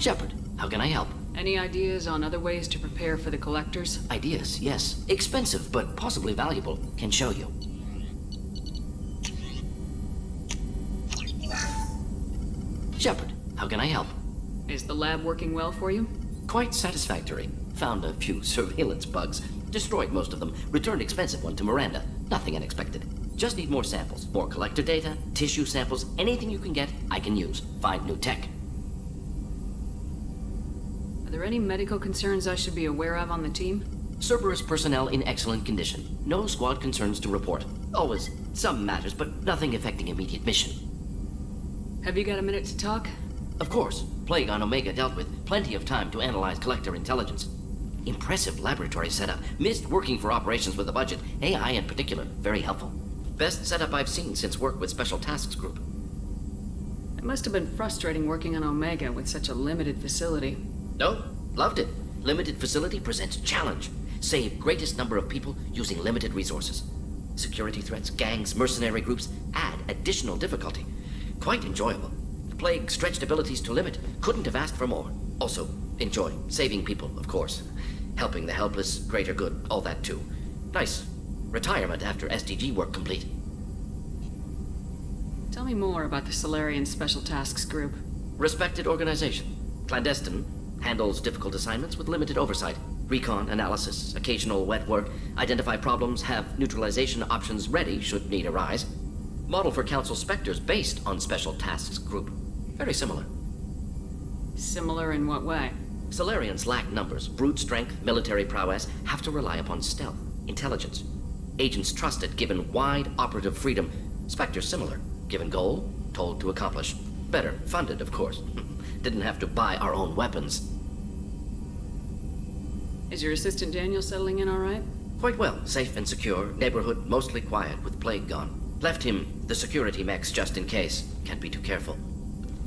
Shepard, how can I help? Any ideas on other ways to prepare for the collectors? Ideas, yes. Expensive, but possibly valuable. Can show you. Shepard, how can I help? Is the lab working well for you? Quite satisfactory. Found a few surveillance bugs. Destroyed most of them. Returned expensive one to Miranda. Nothing unexpected. Just need more samples. More collector data, tissue samples, anything you can get, I can use. Find new tech. Are there any medical concerns I should be aware of on the team? Cerberus personnel in excellent condition. No squad concerns to report. Always some matters, but nothing affecting immediate mission. Have you got a minute to talk? Of course. Plague on Omega dealt with. Plenty of time to analyze collector intelligence. Impressive laboratory setup. Missed working for operations with a budget. AI in particular. Very helpful. Best setup I've seen since work with Special Tasks Group. It must have been frustrating working on Omega with such a limited facility. No, loved it. Limited facility presents challenge. Save greatest number of people using limited resources. Security threats, gangs, mercenary groups add additional difficulty. Quite enjoyable. Plague stretched abilities to limit. Couldn't have asked for more. Also, enjoy. Saving people, of course. Helping the helpless, greater good, all that too. Nice. Retirement after SDG work complete. Tell me more about the Solarian Special Tasks Group. Respected organization. Clandestine. Handles difficult assignments with limited oversight. Recon, analysis, occasional wet work. Identify problems, have neutralization options ready should need arise. Model for Council Spectres based on Special Tasks Group. Very similar. Similar in what way? Solarians lack numbers, brute strength, military prowess, have to rely upon stealth, intelligence. Agents trusted, given wide operative freedom. Spectres similar, given goal, told to accomplish. Better funded, of course. Didn't have to buy our own weapons. Is your assistant Daniel settling in all right? Quite well, safe and secure, neighborhood mostly quiet with Plague gone. Left him the security mechs just in case. Can't be too careful.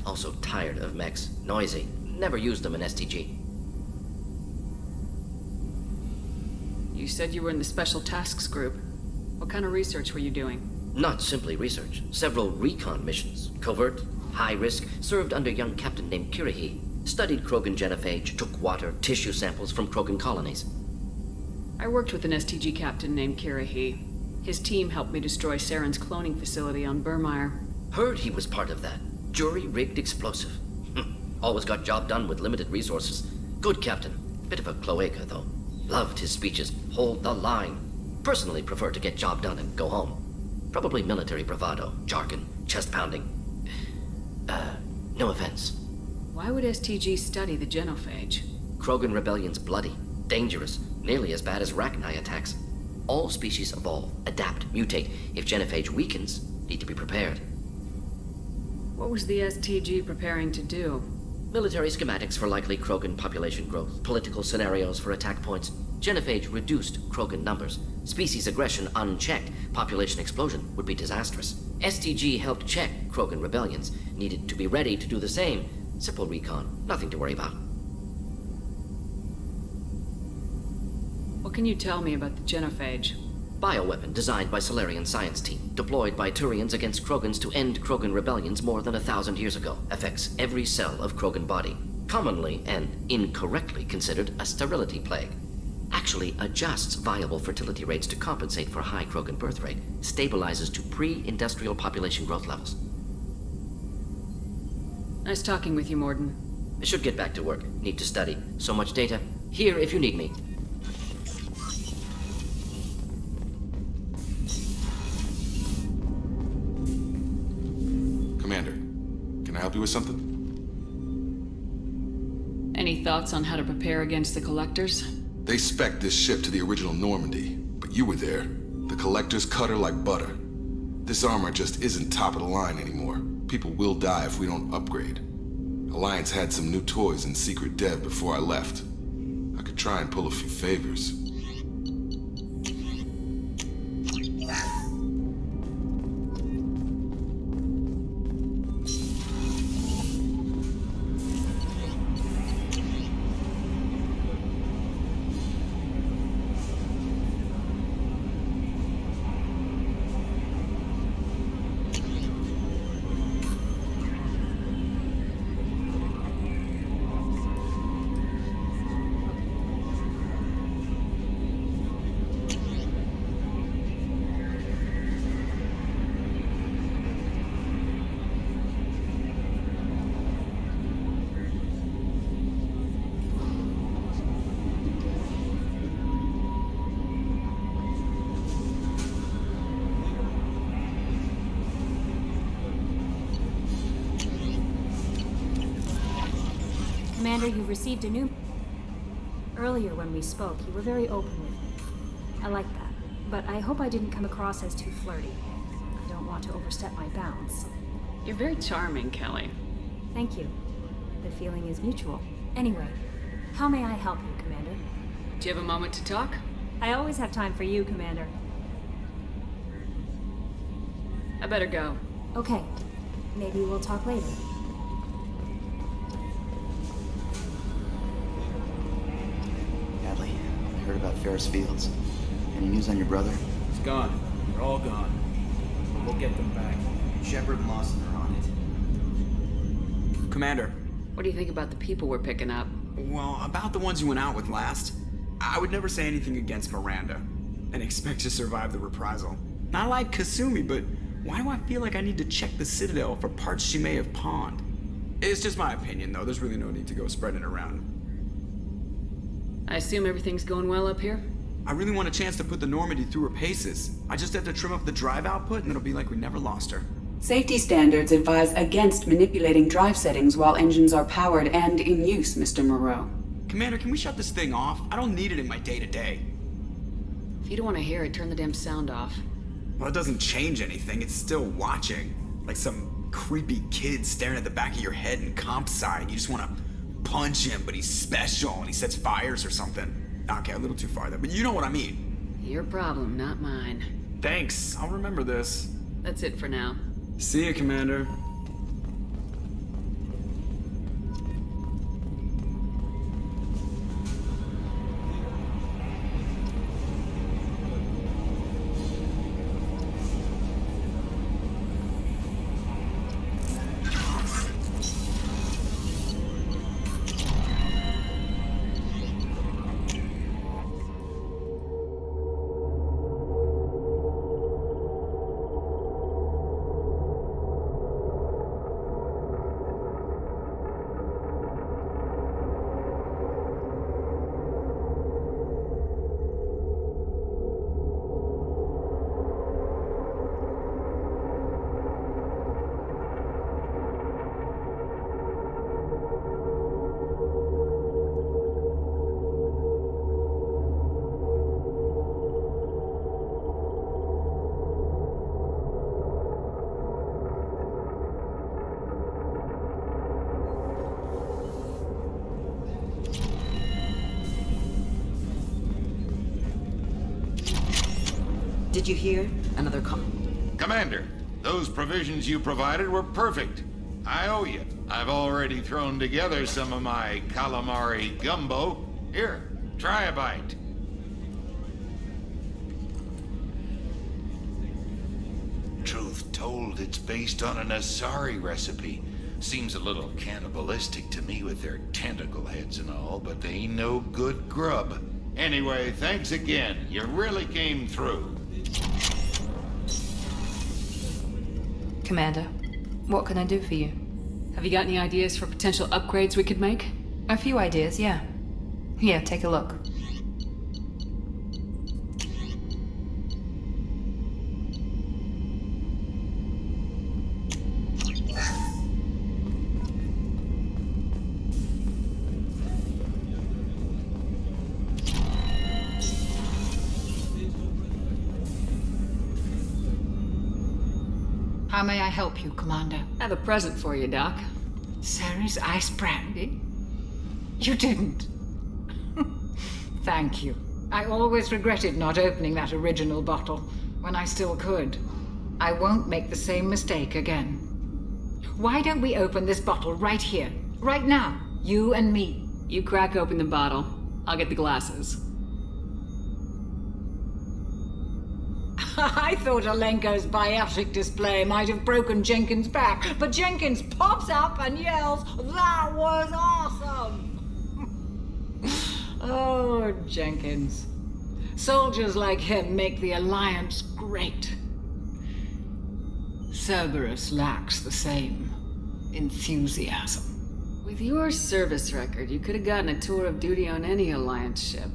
Also tired of mechs. Noisy. Never used them in STG. You said you were in the Special Tasks Group. What kind of research were you doing? Not simply research. Several recon missions. Covert, high risk, served under a young captain named Kirahi. Studied Krogan genophage, took water, tissue samples from Krogan colonies. I worked with an STG captain named Kirahi. His team helped me destroy Saren's cloning facility on Burmire. Heard he was part of that. Jury-rigged explosive. Always got job done with limited resources. Good captain. Bit of a cloaca, though. Loved his speeches. Hold the line. Personally prefer to get job done and go home. Probably military bravado, jargon, chest-pounding. No offense. Why would STG study the genophage? Krogan rebellion's bloody, dangerous, nearly as bad as Rachni attacks. All species evolve, adapt, mutate. If genophage weakens, need to be prepared. What was the STG preparing to do? Military schematics for likely Krogan population growth, political scenarios for attack points. Genophage reduced Krogan numbers. Species aggression unchecked, population explosion would be disastrous. STG helped check Krogan rebellions, needed to be ready to do the same. Simple recon, nothing to worry about. What can you tell me about the genophage? Bioweapon designed by Solarian science team, deployed by Turians against Krogans to end Krogan rebellions more than 1,000 years ago. Affects every cell of Krogan body. Commonly and incorrectly considered a sterility plague. Actually adjusts viable fertility rates to compensate for high Krogan birth rate. Stabilizes to pre-industrial population growth levels. Nice talking with you, Morden. I should get back to work. Need to study. So much data. Here if you need me. Commander, can I help you with something? Any thoughts on how to prepare against the Collectors? They spec'd this ship to the original Normandy, but you were there. The Collectors cut her like butter. This armor just isn't top of the line anymore. People will die if we don't upgrade. Alliance had some new toys in secret dev before I left. I could try and pull a few favors. Commander, you've received a new... Earlier when we spoke, you were very open with me. I like that, but I hope I didn't come across as too flirty. I don't want to overstep my bounds. You're very charming, Kelly. Thank you. The feeling is mutual. Anyway, how may I help you, Commander? Do you have a moment to talk? I always have time for you, Commander. I better go. Okay. Maybe we'll talk later. Hadley, I heard about Ferris Fields. Any news on your brother? He's gone. They're all gone. We'll get them back. Shepard and Lawson are on it. Commander. What do you think about the people we're picking up? Well, about the ones you went out with last, I would never say anything against Miranda and expect to survive the reprisal. Not like Kasumi, but why do I feel like I need to check the Citadel for parts she may have pawned? It's just my opinion, though. There's really no need to go spreading it around. I assume everything's going well up here? I really want a chance to put the Normandy through her paces. I just have to trim up the drive output and it'll be like we never lost her. Safety standards advise against manipulating drive settings while engines are powered and in use, Mr. Moreau. Commander, can we shut this thing off? I don't need it in my day-to-day. If you don't want to hear it, turn the damn sound off. Well, it doesn't change anything. It's still watching. Like some creepy kid staring at the back of your head in comp sci. You just want to punch him, but he's special and he sets fires or something. Okay, a little too far there, but you know what I mean. Your problem, not mine. Thanks. I'll remember this. That's it for now. See you, Commander. Did you hear? Another Commander, those provisions you provided were perfect. I owe you. I've already thrown together some of my calamari gumbo. Here, try a bite. Truth told, it's based on an Asari recipe. Seems a little cannibalistic to me with their tentacle heads and all, but they ain't no good grub. Anyway, thanks again. You really came through. Commander, what can I do for you? Have you got any ideas for potential upgrades we could make? A few ideas, yeah. Here, take a look. How may I help you, Commander? I have a present for you, Doc. Sarah's ice brandy? You didn't. Thank you. I always regretted not opening that original bottle when I still could. I won't make the same mistake again. Why don't we open this bottle right here, right now, you and me? You crack open the bottle. I'll get the glasses. I thought Alenko's biotic display might have broken Jenkins' back, but Jenkins pops up and yells, "That was awesome!" Oh, Jenkins. Soldiers like him make the Alliance great. Cerberus lacks the same enthusiasm. With your service record, you could have gotten a tour of duty on any Alliance ship.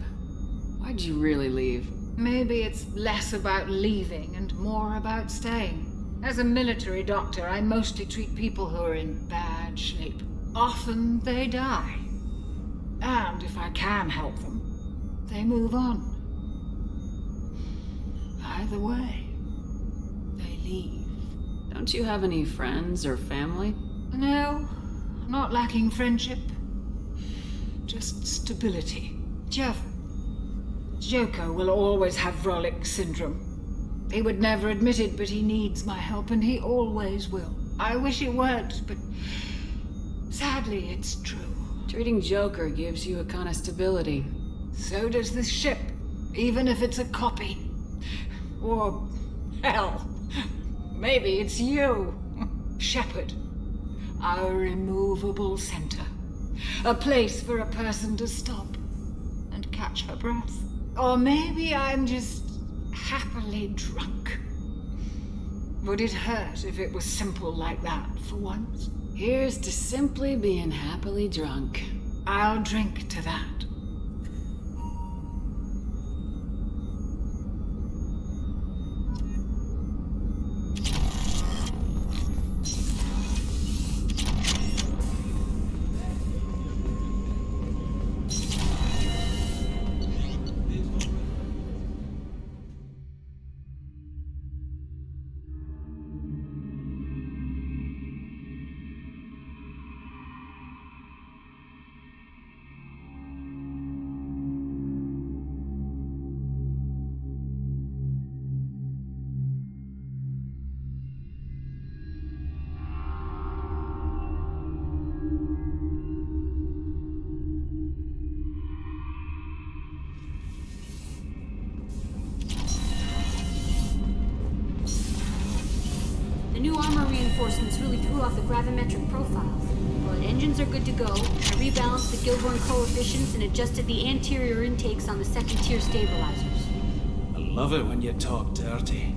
Why'd you really leave? Maybe it's less about leaving and more about staying. As a military doctor, I mostly treat people who are in bad shape. Often they die. And if I can help them, they move on. Either way, they leave. Don't you have any friends or family? No, not lacking friendship. Just stability. Joker will always have Vrolik syndrome. He would never admit it, but he needs my help, and he always will. I wish it weren't, but sadly, it's true. Treating Joker gives you a kind of stability. So does this ship, even if it's a copy. Or, hell, maybe it's you, Shepard. Our immovable center. A place for a person to stop and catch her breath. Or maybe I'm just happily drunk. Would it hurt if it was simple like that for once? Here's to simply being happily drunk. I'll drink to that. The new armor reinforcements really threw off the gravimetric profiles. Well, engines are good to go. I rebalanced the Gilborn coefficients and adjusted the anterior intakes on the second-tier stabilizers. I love it when you talk dirty.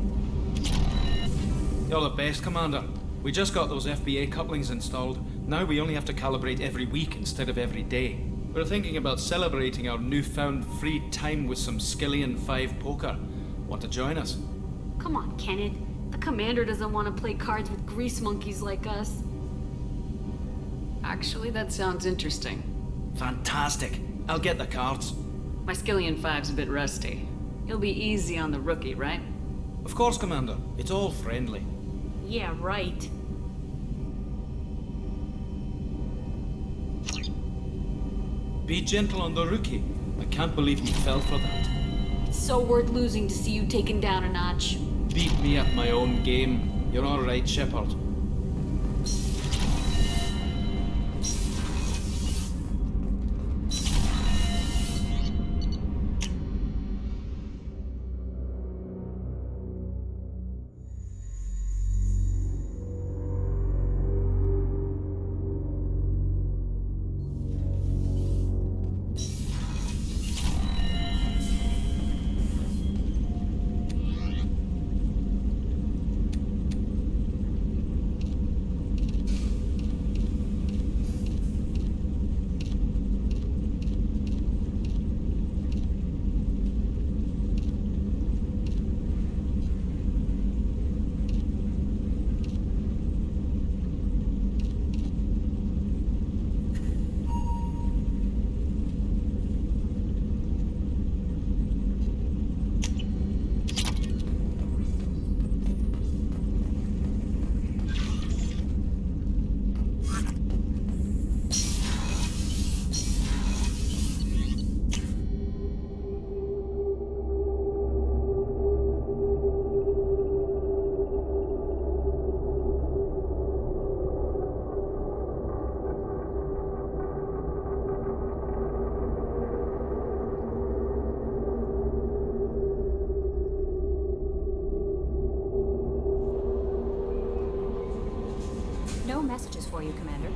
You're the best, Commander. We just got those FBA couplings installed. Now we only have to calibrate every week instead of every day. We're thinking about celebrating our newfound free time with some Skillian 5 poker. Want to join us? Come on, Kenneth. The commander doesn't want to play cards with grease monkeys like us. Actually, that sounds interesting. Fantastic. I'll get the cards. My Skillian 5's a bit rusty. He'll be easy on the rookie, right? Of course, Commander. It's all friendly. Yeah, right. Be gentle on the rookie. I can't believe you fell for that. It's so worth losing to see you taken down a notch. Beat me at my own game. You're all right, Shepard. No messages for you, Commander.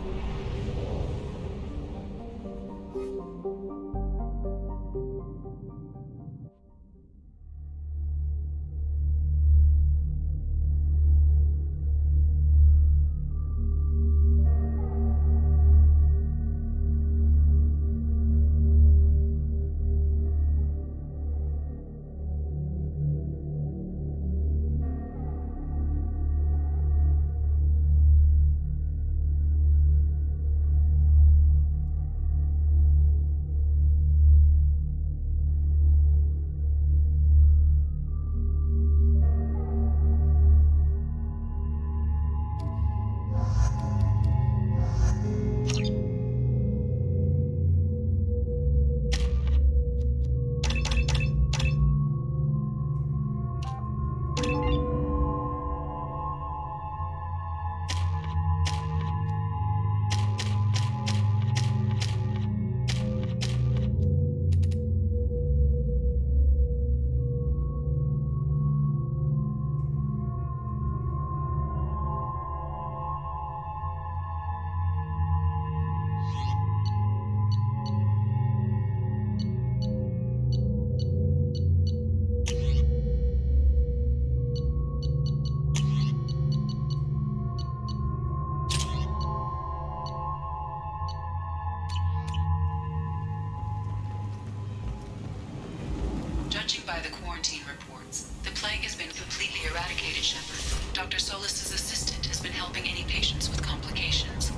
quarantine reports. The plague has been completely eradicated, Shepard. Dr. Solis's assistant has been helping any patients with complications.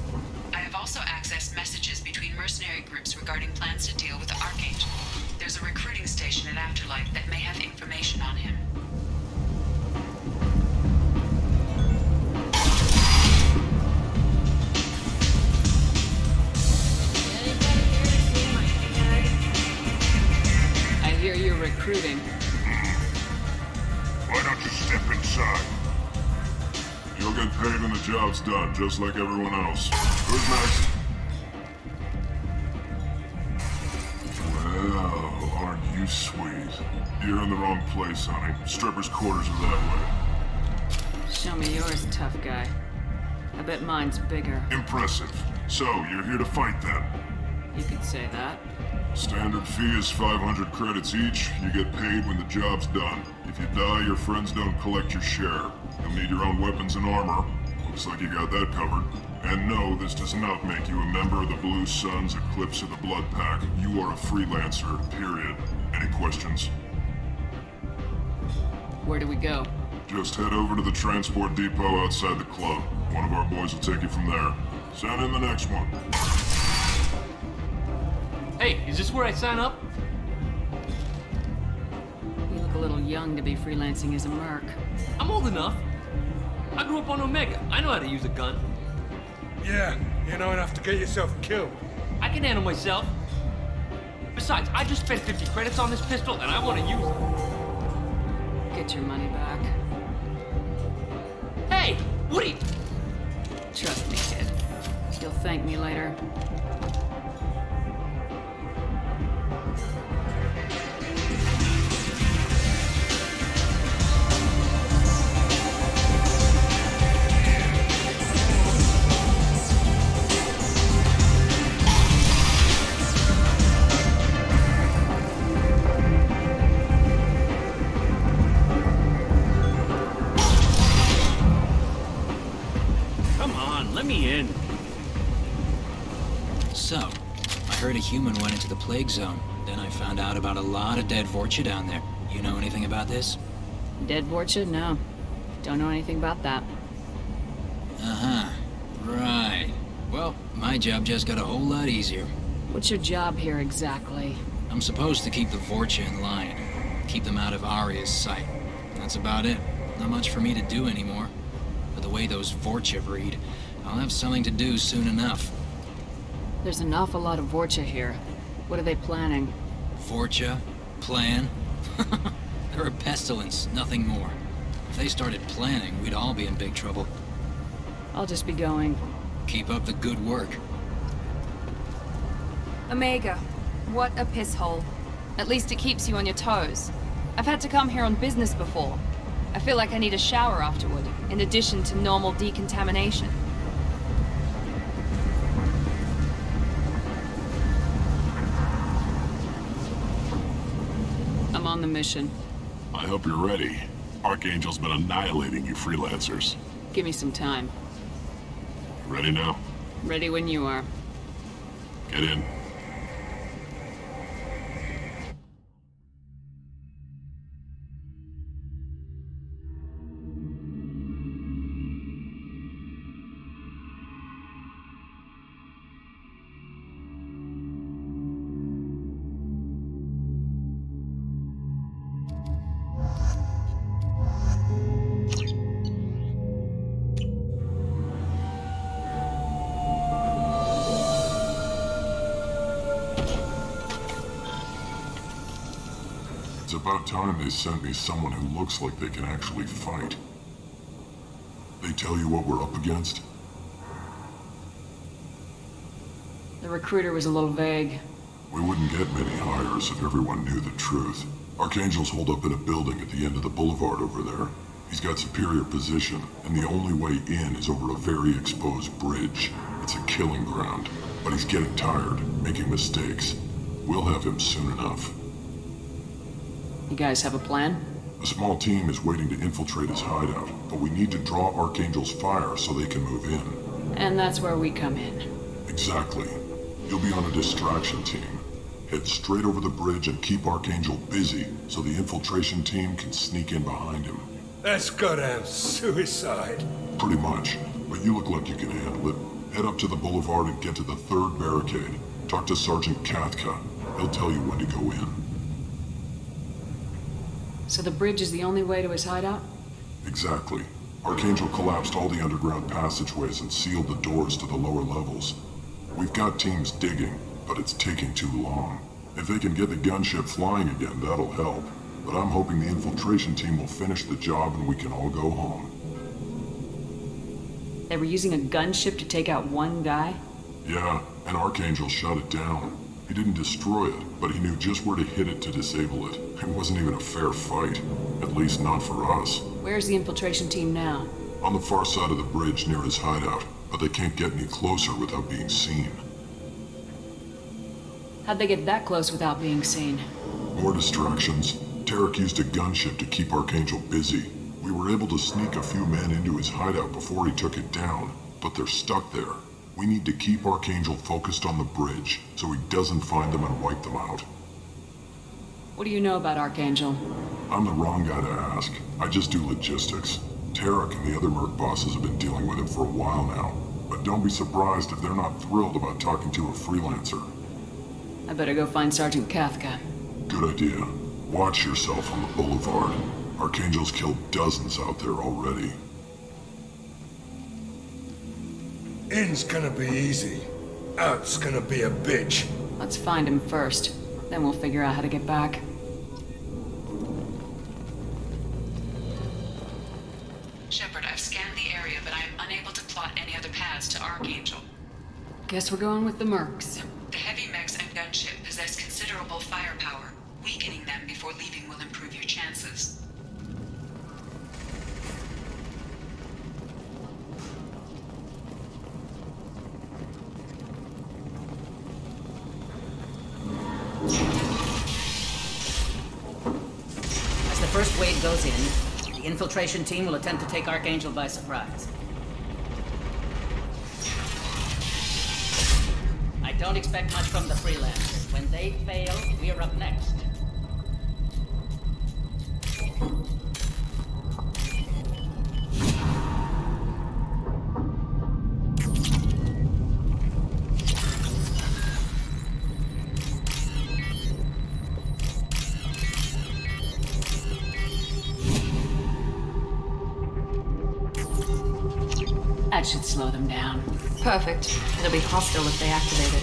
I have also accessed messages between mercenary groups regarding plans to deal with the Archangel. There's a recruiting station at Afterlife that may have information on him. I hear you're recruiting. Why don't you step inside? You'll get paid when the job's done, just like everyone else. Who's next? Well, aren't you sweet? You're in the wrong place, honey. Strippers' quarters are that way. Show me yours, tough guy. I bet mine's bigger. Impressive. So, you're here to fight then? You could say that. Standard fee is 500 credits each. You get paid when the job's done. If you die, your friends don't collect your share. You'll need your own weapons and armor. Looks like you got that covered. And no, this does not make you a member of the Blue Suns, Eclipse, or the Blood Pack. You are a freelancer, period. Any questions? Where do we go? Just head over to the transport depot outside the club. One of our boys will take you from there. Send in the next one. Hey, is this where I sign up? You look a little young to be freelancing as a merc. I'm old enough. I grew up on Omega. I know how to use a gun. Yeah, you know enough to get yourself killed. I can handle myself. Besides, I just spent 50 credits on this pistol, and I want to use it. Get your money back. Hey, Woody! Trust me, kid. You'll thank me later. Let me in. So, I heard a human went into the plague zone. Then I found out about a lot of dead Vorcha down there. You know anything about this? Dead Vorcha? No. Don't know anything about that. Uh-huh. Right. Well, my job just got a whole lot easier. What's your job here exactly? I'm supposed to keep the Vorcha in line. Keep them out of Arya's sight. That's about it. Not much for me to do anymore. But the way those Vorcha breed, I'll have something to do soon enough. There's an awful lot of Vorcha here. What are they planning? Vorcha? Plan? They're a pestilence, nothing more. If they started planning, we'd all be in big trouble. I'll just be going. Keep up the good work. Omega, what a piss hole. At least it keeps you on your toes. I've had to come here on business before. I feel like I need a shower afterward, in addition to normal decontamination. I'm on the mission. I hope you're ready. Archangel's been annihilating you freelancers. Give me some time. Ready now? Ready when you are. Get in. It's about time they sent me someone who looks like they can actually fight. They tell you what we're up against? The recruiter was a little vague. We wouldn't get many hires if everyone knew the truth. Archangel's holed up in a building at the end of the boulevard over there. He's got superior position, and the only way in is over a very exposed bridge. It's a killing ground, but he's getting tired, making mistakes. We'll have him soon enough. You guys have a plan? A small team is waiting to infiltrate his hideout, but we need to draw Archangel's fire so they can move in. And that's where we come in. Exactly. You'll be on a distraction team. Head straight over the bridge and keep Archangel busy so the infiltration team can sneak in behind him. That's goddamn suicide. Pretty much, but you look like you can handle it. Head up to the boulevard and get to the 3rd barricade. Talk to Sergeant Kathka. He'll tell you when to go in. So the bridge is the only way to his hideout? Exactly. Archangel collapsed all the underground passageways and sealed the doors to the lower levels. We've got teams digging, but it's taking too long. If they can get the gunship flying again, that'll help. But I'm hoping the infiltration team will finish the job and we can all go home. They were using a gunship to take out one guy? Yeah, and Archangel shut it down. He didn't destroy it, but he knew just where to hit it to disable it. It wasn't even a fair fight. At least not for us. Where's the infiltration team now? On the far side of the bridge near his hideout, but they can't get any closer without being seen. How'd they get that close without being seen? More distractions. Tarek used a gunship to keep Archangel busy. We were able to sneak a few men into his hideout before he took it down, but they're stuck there. We need to keep Archangel focused on the bridge so he doesn't find them and wipe them out. What do you know about Archangel? I'm the wrong guy to ask. I just do logistics. Tarek and the other merc bosses have been dealing with him for a while now, but don't be surprised if they're not thrilled about talking to a freelancer. I better go find Sergeant Kathka. Good idea. Watch yourself on the boulevard. Archangel's killed dozens out there already. In's gonna be easy. Out's gonna be a bitch. Let's find him first. Then we'll figure out how to get back. Shepard, I've scanned the area, but I am unable to plot any other paths to Archangel. Guess we're going with the mercs. The heavy mechs and gunship possess considerable firepower. Weakening them before leaving will improve your chances. As the first wave goes in, the infiltration team will attempt to take Archangel by surprise. I don't expect much from the freelancers. When they fail, we're up next. That should slow them down. Perfect. It'll be hostile if they activate it.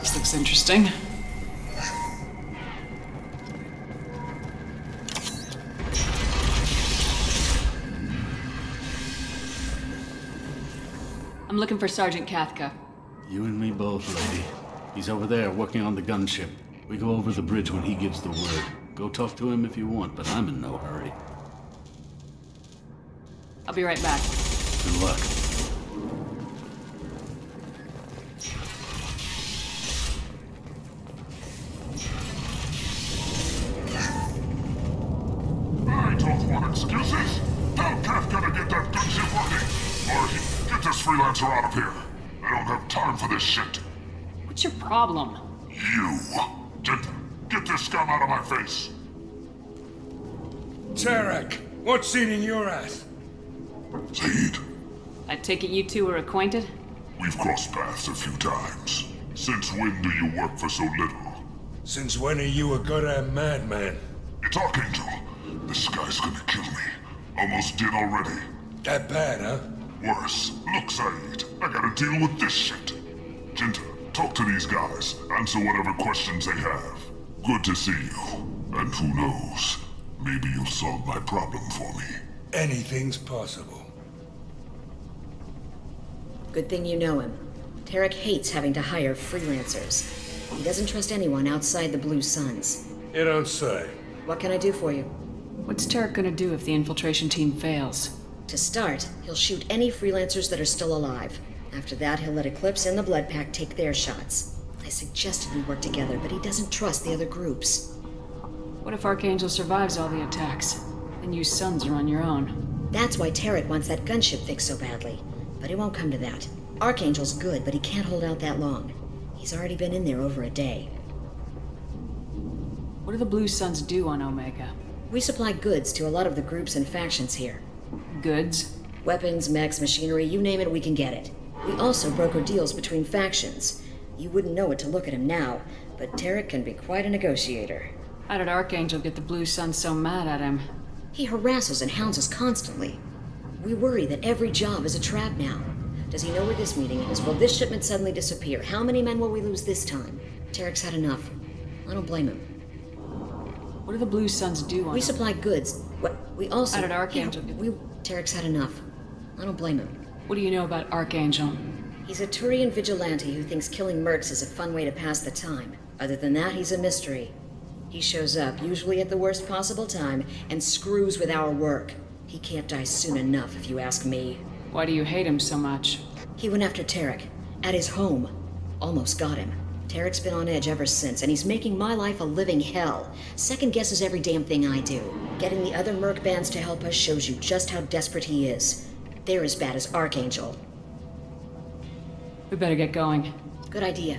This looks interesting. I'm looking for Sergeant Kathka. You and me both, lady. He's over there working on the gunship. We go over the bridge when he gives the word. Go talk to him if you want, but I'm in no hurry. I'll be right back. Good luck. I don't want excuses. Tell Kathka to get that gunship working. Marty, get this freelancer out of here. I don't have time for this shit. What's your problem? You. Get this scum out of my face. Tarek, what's eating your ass? Zaid, I take it you two are acquainted? we've crossed paths a few times. Since when do you work for so little? Since when are you a goddamn madman? It's Archangel. This guy's gonna kill me. Almost did already. That bad, huh? Worse. Look, Zaid, I gotta deal with this shit. Jinta, talk to these guys. Answer whatever questions they have. Good to see you. And who knows, maybe you'll solve my problem for me. Anything's possible. Good thing you know him. Tarek hates having to hire freelancers. He doesn't trust anyone outside the Blue Suns. You don't say. What can I do for you? What's Tarek gonna do if the infiltration team fails? To start, he'll shoot any freelancers that are still alive. After that, he'll let Eclipse and the Blood Pack take their shots. I suggested we work together, but he doesn't trust the other groups. What if Archangel survives all the attacks? Then you Suns are on your own. That's why Tarek wants that gunship fixed so badly. But it won't come to that. Archangel's good, but he can't hold out that long. He's already been in there over a day. What do the Blue Suns do on Omega? We supply goods to a lot of the groups and factions here. Goods? Weapons, mechs, machinery, you name it, we can get it. We also broker deals between factions. You wouldn't know it to look at him now, but Tarek can be quite a negotiator. How did Archangel get the Blue Suns so mad at him? He harasses and hounds us constantly. We worry that every job is a trap now. Does he know where this meeting is? Will this shipment suddenly disappear? How many men will we lose this time? Tarek's had enough. I don't blame him. What do the Blue Suns do on We supply goods. We also... How did Archangel get... Tarek's had enough. I don't blame him. What do you know about Archangel? He's a Turian vigilante who thinks killing mercs is a fun way to pass the time. Other than that, he's a mystery. He shows up, usually at the worst possible time, and screws with our work. He can't die soon enough, if you ask me. Why do you hate him so much? He went after Tarek. At his home. Almost got him. Tarek's been on edge ever since, and he's making my life a living hell. Second guesses every damn thing I do. Getting the other merc bands to help us shows you just how desperate he is. They're as bad as Archangel. We better get going. Good idea.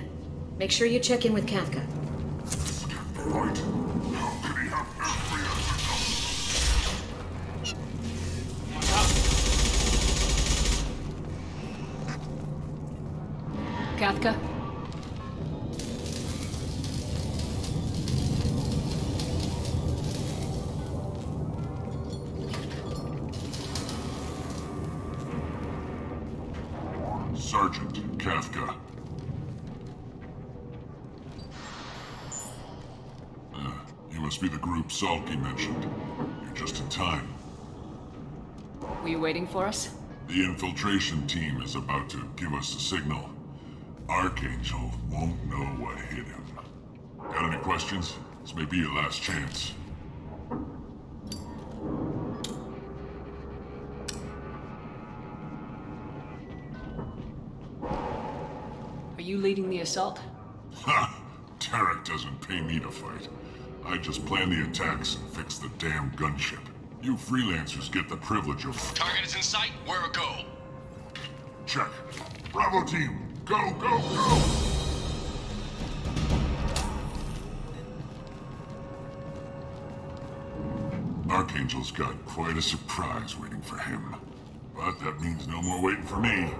Make sure you check in with Kafka. Right. How could he have every Kafka? Sergeant Kafka. You must be the group Salky mentioned. You're just in time. Were you waiting for us? The infiltration team is about to give us a signal. Archangel won't know what hit him. Got any questions? This may be your last chance. Are you leading the assault? Ha! Tarek doesn't pay me to fight. I just plan the attacks and fix the damn gunship. You freelancers get the privilege of... Target is in sight. Where a go? Check. Bravo team, go, go, go! Archangel's got quite a surprise waiting for him. But that means no more waiting for me.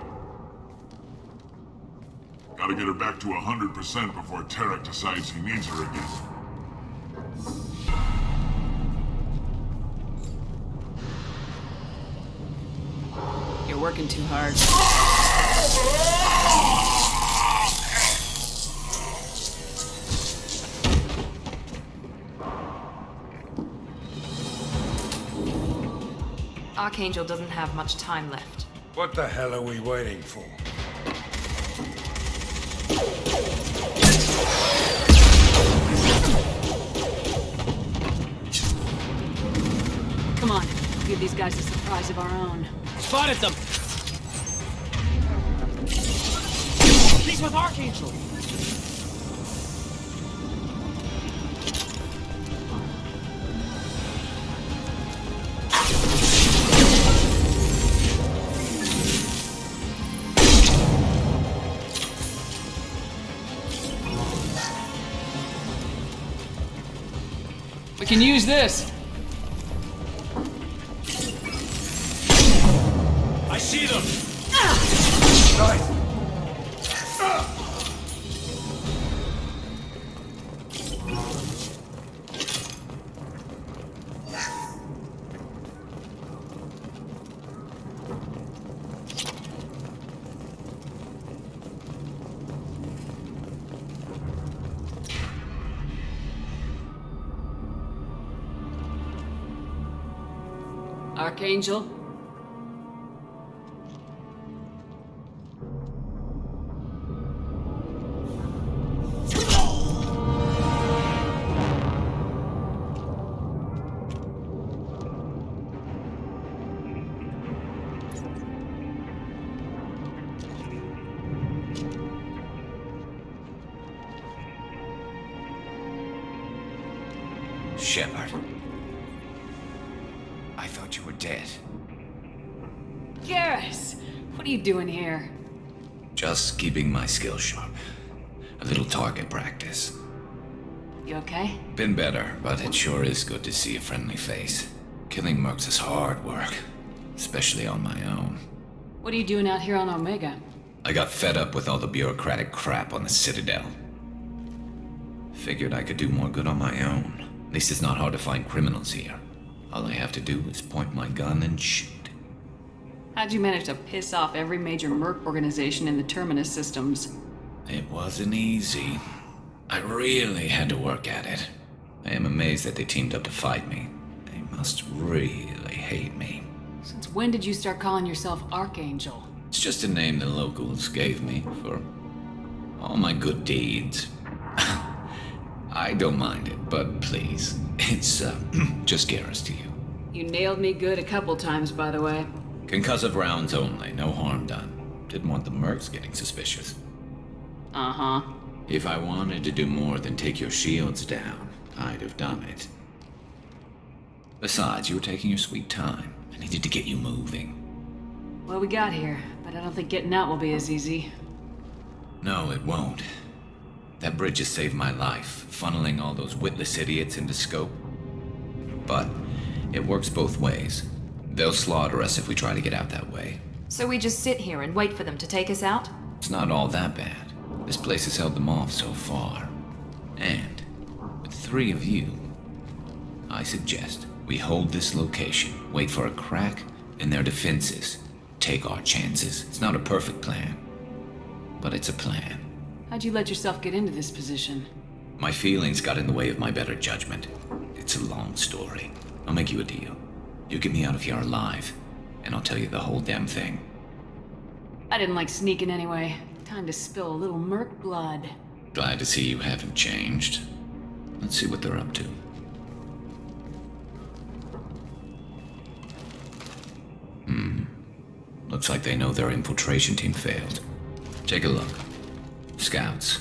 Gotta get her back to 100% before Tarek decides he needs her again. You're working too hard. Archangel doesn't have much time left. What the hell are we waiting for? Come on, give these guys a surprise of our own. Spotted them! He's with Archangel! We can use this! I see them! Right. Archangel. Shepard. I thought you were dead. Garrus! What are you doing here? Just keeping my skills sharp. A little target practice. You okay? Been better, but it sure is good to see a friendly face. Killing mercs is hard work, especially on my own. What are you doing out here on Omega? I got fed up with all the bureaucratic crap on the Citadel. Figured I could do more good on my own. At least it's not hard to find criminals here. All I have to do is point my gun and shoot. How'd you manage to piss off every major merc organization in the Terminus systems? It wasn't easy. I really had to work at it. I am amazed that they teamed up to fight me. They must really hate me. Since when did you start calling yourself Archangel? It's just a name the locals gave me for all my good deeds. I don't mind it, but please, it's just Garrus to you. You nailed me good a couple times, by the way. Concussive rounds only, no harm done. Didn't want the mercs getting suspicious. Uh-huh. If I wanted to do more than take your shields down, I'd have done it. Besides, you were taking your sweet time. I needed to get you moving. Well, we got here, but I don't think getting out will be as easy. No, it won't. That bridge has saved my life, funneling all those witless idiots into scope. But it works both ways. They'll slaughter us if we try to get out that way. So we just sit here and wait for them to take us out? It's not all that bad. This place has held them off so far. And with 3 of you, I suggest we hold this location, wait for a crack in their defenses, take our chances. It's not a perfect plan, but it's a plan. How'd you let yourself get into this position? My feelings got in the way of my better judgment. It's a long story. I'll make you a deal. You get me out of here alive, and I'll tell you the whole damn thing. I didn't like sneaking anyway. Time to spill a little merc blood. Glad to see you haven't changed. Let's see what they're up to. Looks like they know their infiltration team failed. Take a look. Scouts.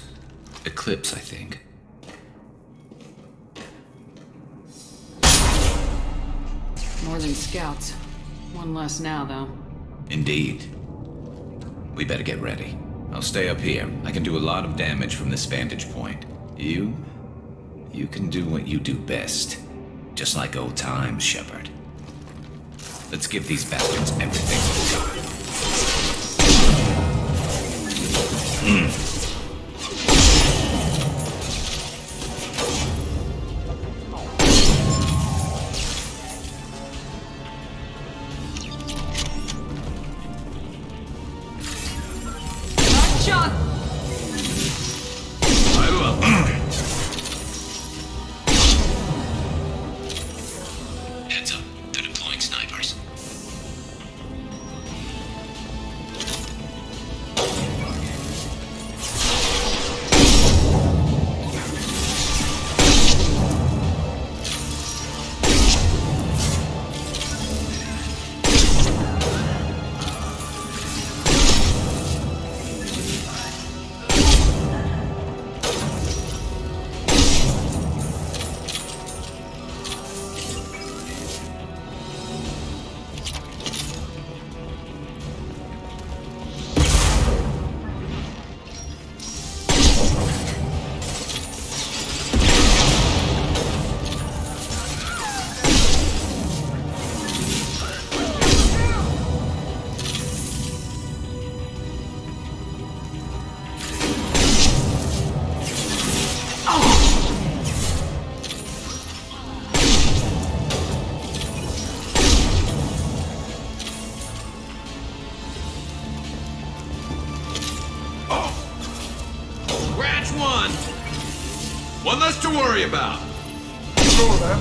Eclipse, I think. More than scouts. One less now, though. Indeed. We better get ready. I'll stay up here. I can do a lot of damage from this vantage point. You can do what you do best. Just like old times, Shepard. Let's give these bastards everything we've got. Heads up, they're deploying snipers. One less to worry about. Sure, man.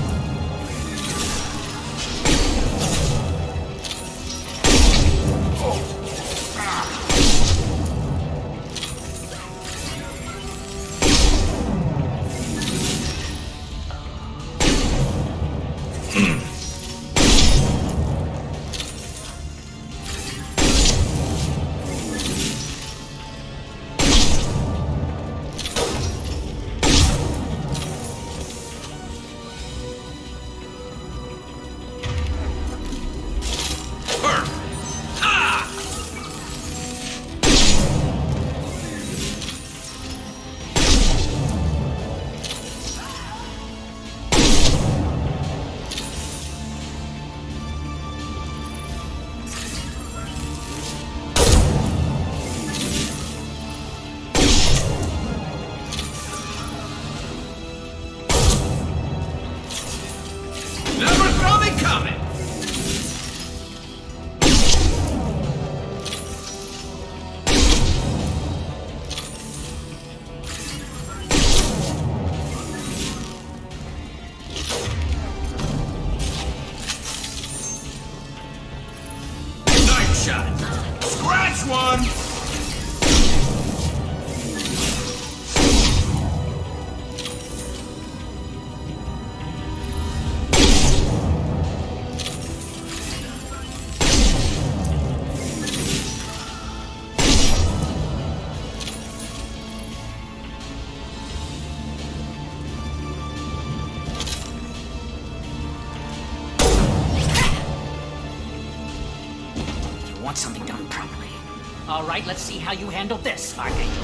All right, let's see how you handle this, Archangel.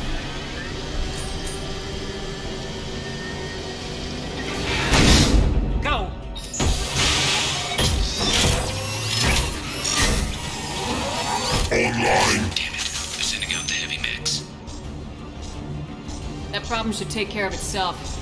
Go! Online. Damn it. They're sending out the heavy mix. That problem should take care of itself.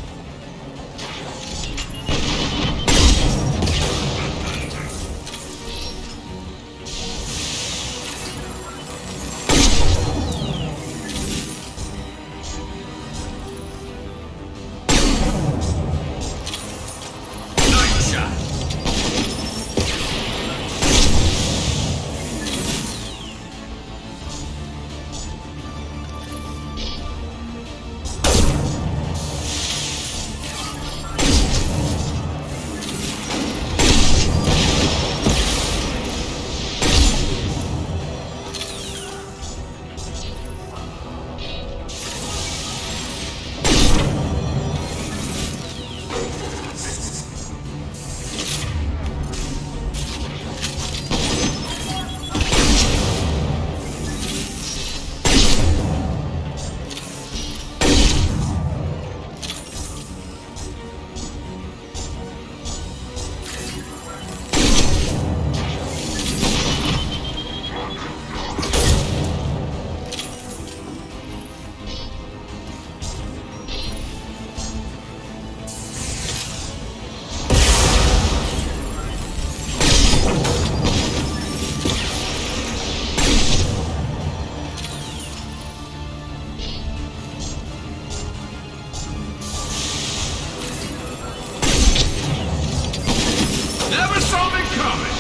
Never saw me coming!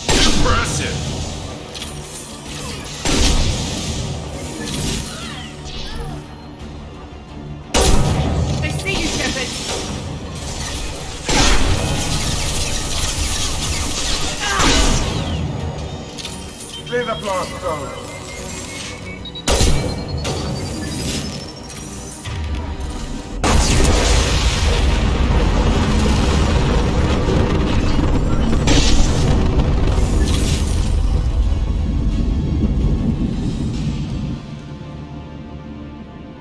Impressive! They see you, Shepard! Clear the blast zone.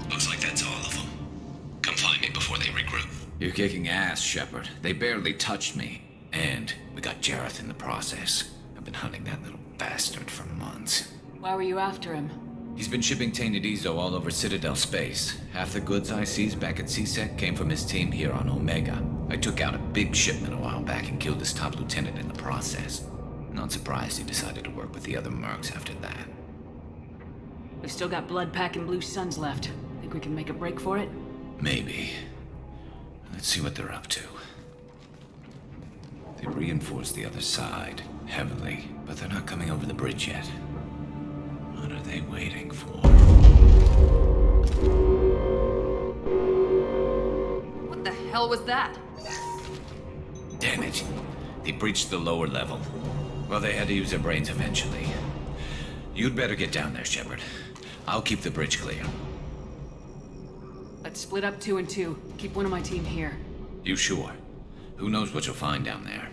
Looks like that's all of them. Come find me before they regroup. You're kicking ass, Shepard. They barely touched me. And we got Jareth in the process. I've been hunting that little bastard for months. Why were you after him? He's been shipping tainted Ezo all over Citadel space. Half the goods I seized back at CSEC came from his team here on Omega. I took out a big shipment a while back and killed his top lieutenant in the process. Not surprised he decided to work with the other mercs after that. We've still got Blood Pack and Blue Suns left. Think we can make a break for it? Maybe. Let's see what they're up to. They reinforced the other side, heavily, but they're not coming over the bridge yet. What are they waiting for? What the hell was that? Damn it. They breached the lower level. Well, they had to use their brains eventually. You'd better get down there, Shepard. I'll keep the bridge clear. Let's split up 2 and 2. Keep one of my team here. You sure? Who knows what you'll find down there?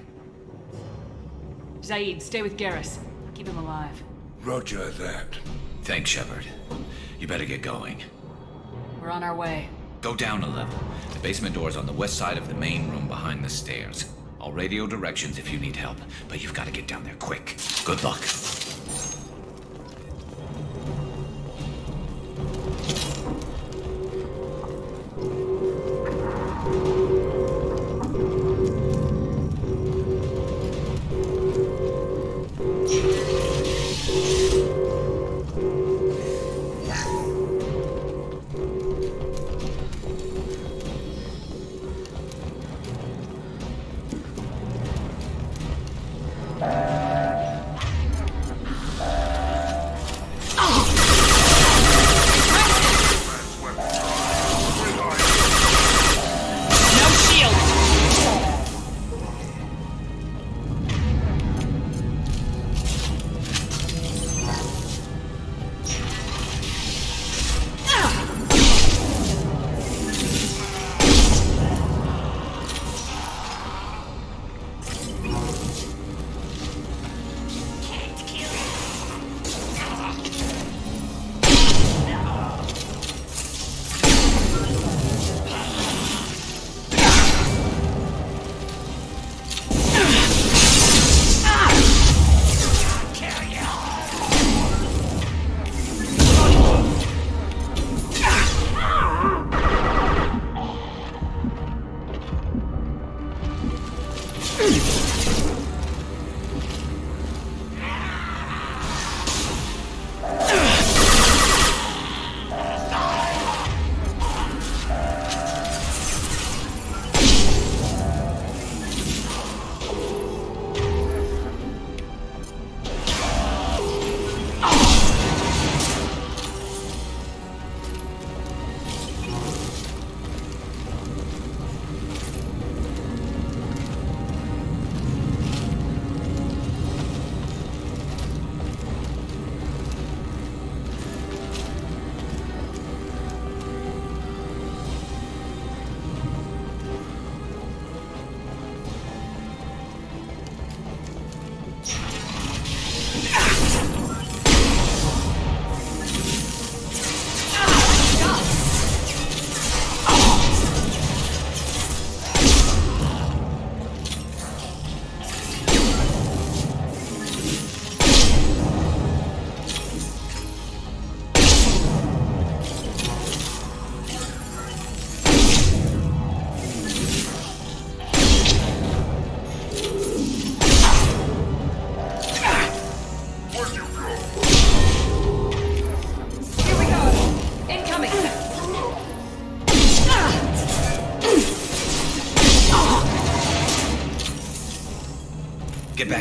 Zaid, stay with Garrus. Keep him alive. Roger that. Thanks, Shepard. You better get going. We're on our way. Go down a level. The basement door's on the west side of the main room behind the stairs. I'll radio directions if you need help, but you've got to get down there quick. Good luck.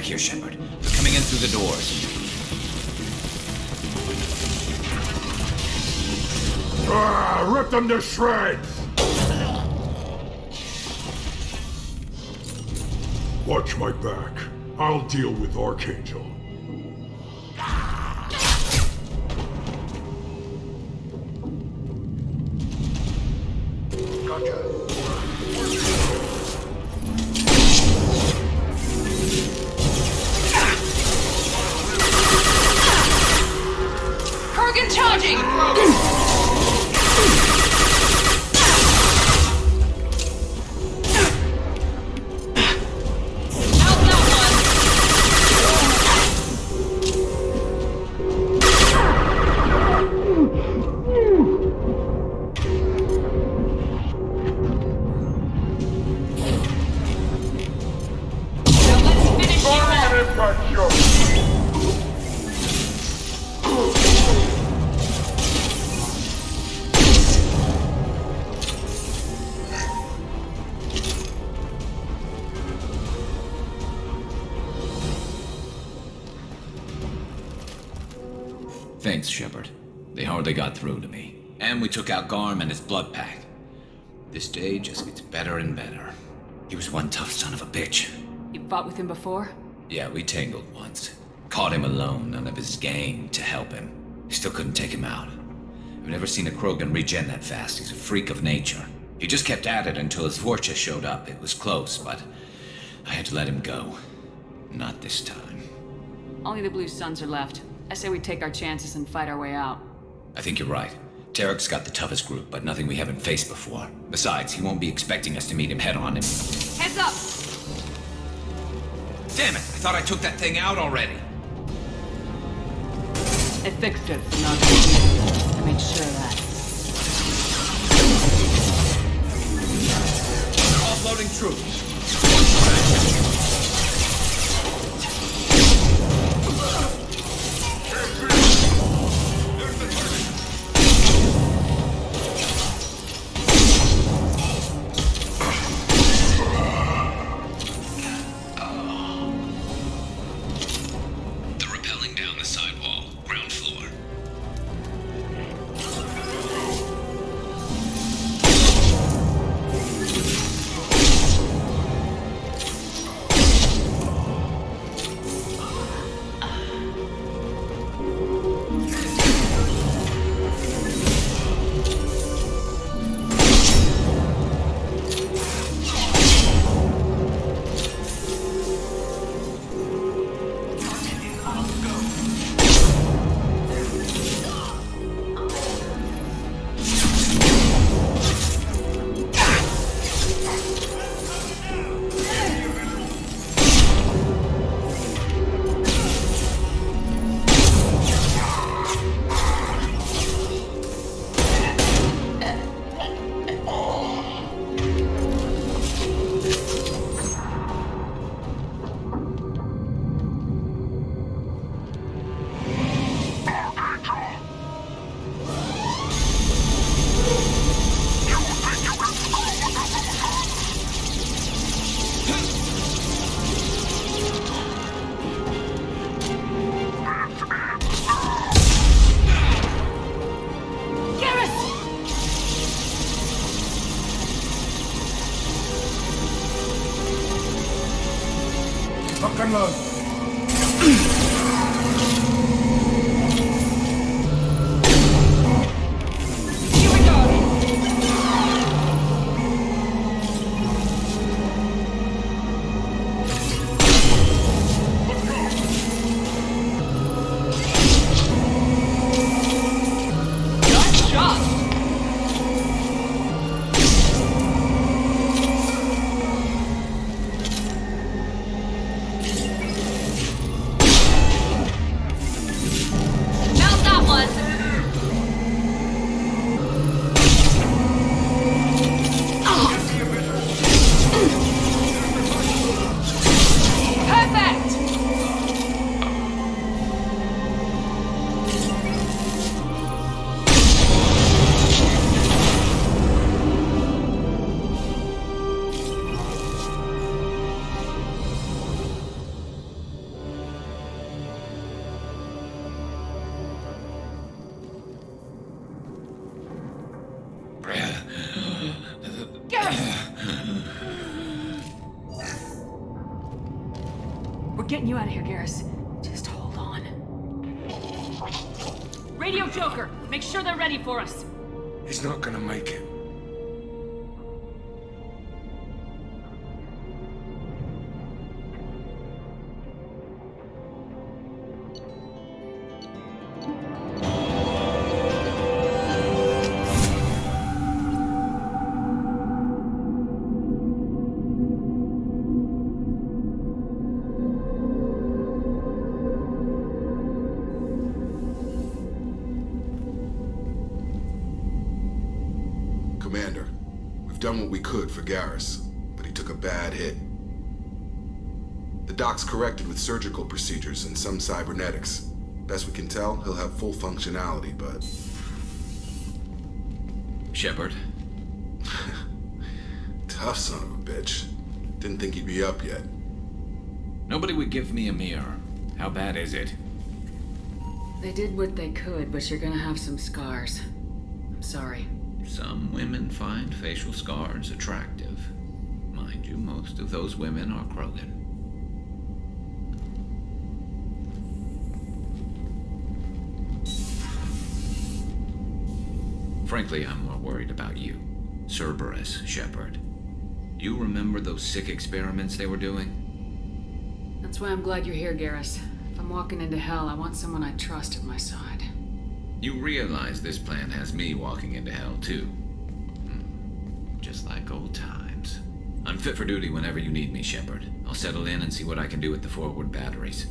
here, Shepard. They're coming in through the doors. Rip them to shreds! Watch my back. I'll deal with Archangel. Kurgan charging! Thanks, Shepard. They hardly got through to me. And we took out Garm and his blood pack. This day just gets better and better. He was one tough son of a bitch. You fought with him before? Yeah, we tangled once. Caught him alone, none of his gang to help him. Still couldn't take him out. I've never seen a Krogan regen that fast. He's a freak of nature. He just kept at it until his Vorcha showed up. It was close, but I had to let him go. Not this time. Only the Blue Suns are left. I say we take our chances and fight our way out. I think you're right. Tarek's got the toughest group, but nothing we haven't faced before. Besides, he won't be expecting us to meet him head-on. Heads up! Damn it! I thought I took that thing out already. I fixed it, but not I made sure of that. Offloading troops. getting you out of here, Garrus. Just hold on. Radio Joker, make sure they're ready for us. He's not gonna make it. Commander, we've done what we could for Garrus, but he took a bad hit. The doc's corrected with surgical procedures and some cybernetics. Best we can tell, he'll have full functionality, but... Shepard? Tough son of a bitch. Didn't think he'd be up yet. Nobody would give me a mirror. How bad is it? They did what they could, but you're gonna have some scars. I'm sorry. Some women find facial scars attractive. Mind you, most of those women are Krogan. Frankly, I'm more worried about you. Cerberus, Shepard. You remember those sick experiments they were doing? That's why I'm glad you're here, Garrus. If I'm walking into hell, I want someone I trust at my side. You realize this plan has me walking into hell, too. Just like old times. I'm fit for duty whenever you need me, Shepard. I'll settle in and see what I can do with the forward batteries.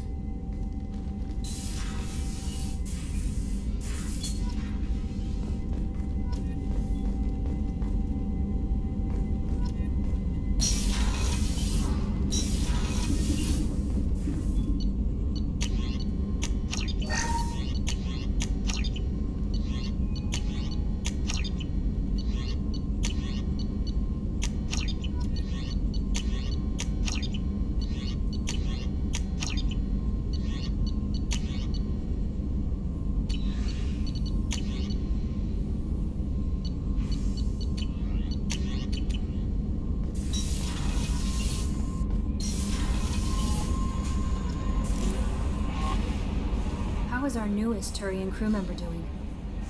How is our newest Turian crew member doing?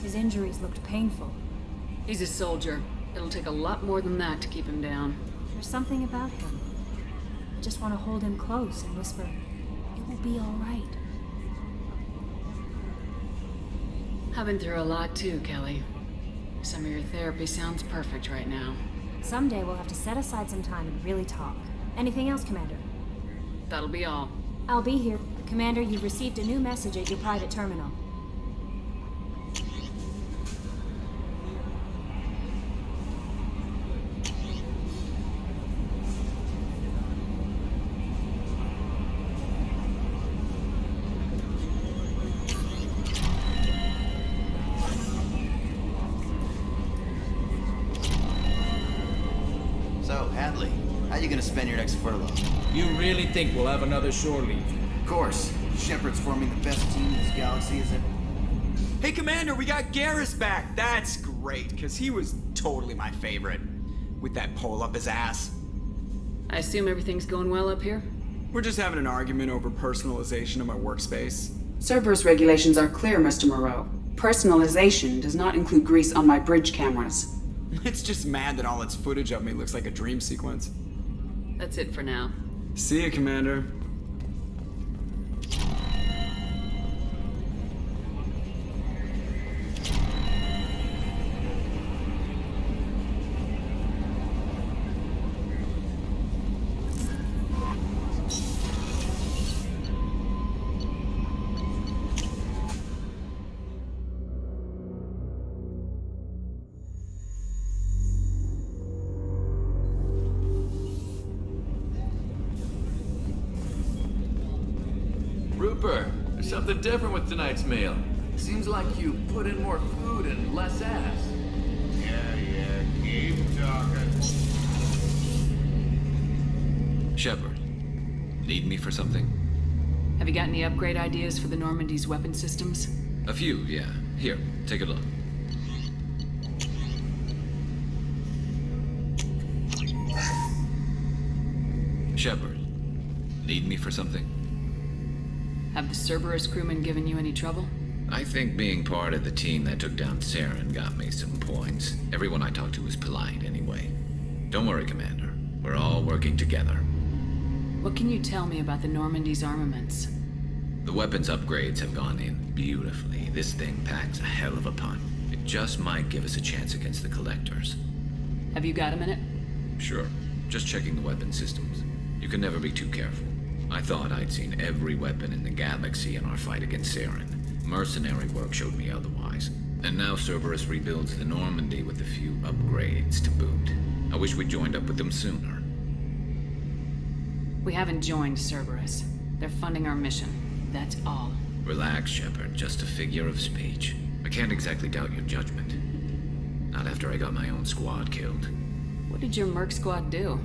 His injuries looked painful. He's a soldier. It'll take a lot more than that to keep him down. There's something about him. I just want to hold him close and whisper, "It will be all right." I've been through a lot too, Kelly. Some of your therapy sounds perfect right now. Someday we'll have to set aside some time and really talk. Anything else, Commander? That'll be all. I'll be here. Commander, you've received a new message at your private terminal. So, Hadley, how you gonna spend your next furlough? You really think we'll have another shore leave? Of course. Shepard's forming the best team this galaxy has ever... Hey, Commander, we got Garrus back! That's great, because he was totally my favorite. With that pole up his ass. I assume everything's going well up here? We're just having an argument over personalization of my workspace. Cerberus regulations are clear, Mr. Moreau. Personalization does not include grease on my bridge cameras. It's just mad that all its footage of me looks like a dream sequence. That's it for now. See ya, Commander. Rupert, there's something different with tonight's meal. Seems like you put in more food and less ass. Yeah, keep talking. Shepard, need me for something? Have you got any upgrade ideas for the Normandy's weapon systems? A few, yeah. Here, take a look. Shepard, need me for something? Have the Cerberus crewmen given you any trouble? I think being part of the team that took down Saren got me some points. Everyone I talked to was polite anyway. Don't worry, Commander. We're all working together. What can you tell me about the Normandy's armaments? The weapons upgrades have gone in beautifully. This thing packs a hell of a punch. It just might give us a chance against the Collectors. Have you got a minute? Sure. Just checking the weapon systems. You can never be too careful. I thought I'd seen every weapon in the galaxy in our fight against Saren. Mercenary work showed me otherwise. And now Cerberus rebuilds the Normandy with a few upgrades to boot. I wish we'd joined up with them sooner. We haven't joined Cerberus. They're funding our mission. That's all. Relax, Shepard. Just a figure of speech. I can't exactly doubt your judgment. Not after I got my own squad killed. What did your Merc squad do?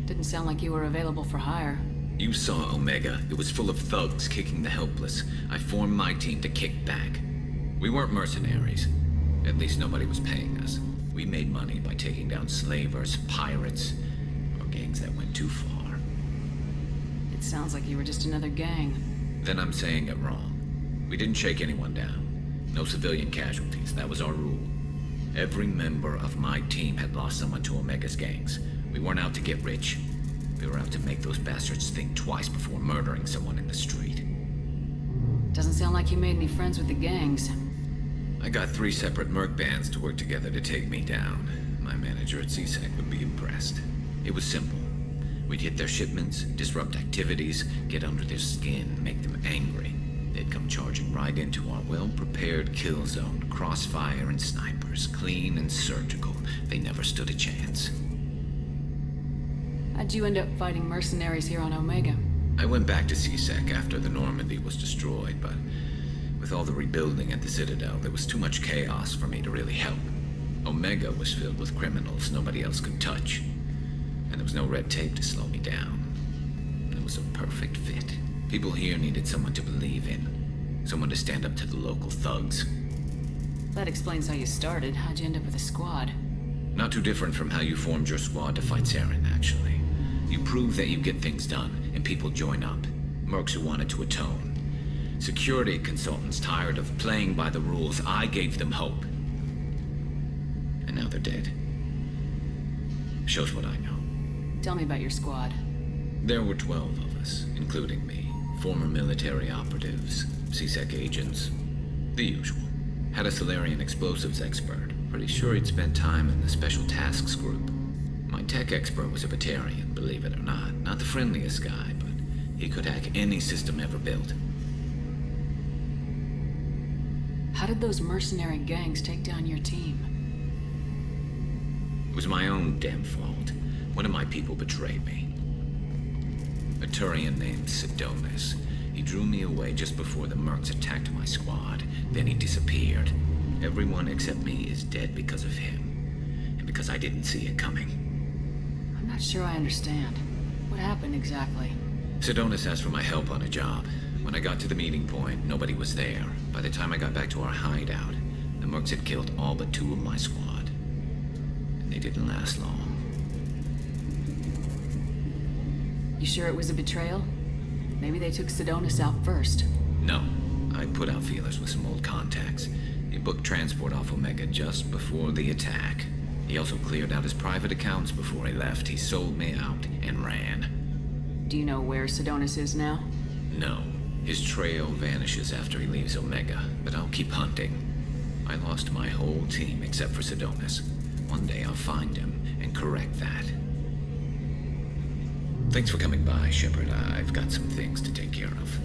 Didn't sound like you were available for hire. You saw Omega. It was full of thugs kicking the helpless. I formed my team to kick back. We weren't mercenaries. At least nobody was paying us. We made money by taking down slavers, pirates, or gangs that went too far. It sounds like you were just another gang. Then I'm saying it wrong. We didn't shake anyone down. No civilian casualties. That was our rule. Every member of my team had lost someone to Omega's gangs. We weren't out to get rich. We were out to make those bastards think twice before murdering someone in the street. Doesn't sound like you made any friends with the gangs. I got 3 separate merc bands to work together to take me down. My manager at CSEC would be impressed. It was simple. We'd hit their shipments, disrupt activities, get under their skin, make them angry. They'd come charging right into our well-prepared kill zone, crossfire and snipers, clean and surgical. They never stood a chance. How'd you end up fighting mercenaries here on Omega? I went back to CSEC after the Normandy was destroyed, but with all the rebuilding at the Citadel, there was too much chaos for me to really help. Omega was filled with criminals nobody else could touch, and there was no red tape to slow me down. It was a perfect fit. People here needed someone to believe in, someone to stand up to the local thugs. That explains how you started. How'd you end up with a squad? Not too different from how you formed your squad to fight Saren, actually. You prove that you get things done, and people join up. Mercs who wanted to atone. Security consultants tired of playing by the rules. I gave them hope. And now they're dead. Shows what I know. Tell me about your squad. There were 12 of us, including me. Former military operatives, CSEC agents, the usual. Had a Solarian explosives expert. Pretty sure he'd spent time in the Special Tasks Group. My tech expert was a Batarian, believe it or not. Not the friendliest guy, but he could hack any system ever built. How did those mercenary gangs take down your team? It was my own damn fault. One of my people betrayed me. A Turian named Sidonis. He drew me away just before the Mercs attacked my squad. Then he disappeared. Everyone except me is dead because of him. And because I didn't see it coming. I'm not sure I understand. What happened exactly? Sidonis asked for my help on a job. When I got to the meeting point, nobody was there. By the time I got back to our hideout, the Mercs had killed all but 2 of my squad. And they didn't last long. You sure it was a betrayal? Maybe they took Sidonis out first. No. I put out feelers with some old contacts. He booked transport off Omega just before the attack. He also cleared out his private accounts before he left. He sold me out and ran. Do you know where Sidonis is now? No. His trail vanishes after he leaves Omega, but I'll keep hunting. I lost my whole team except for Sidonis. One day I'll find him and correct that. Thanks for coming by, Shepard. I've got some things to take care of.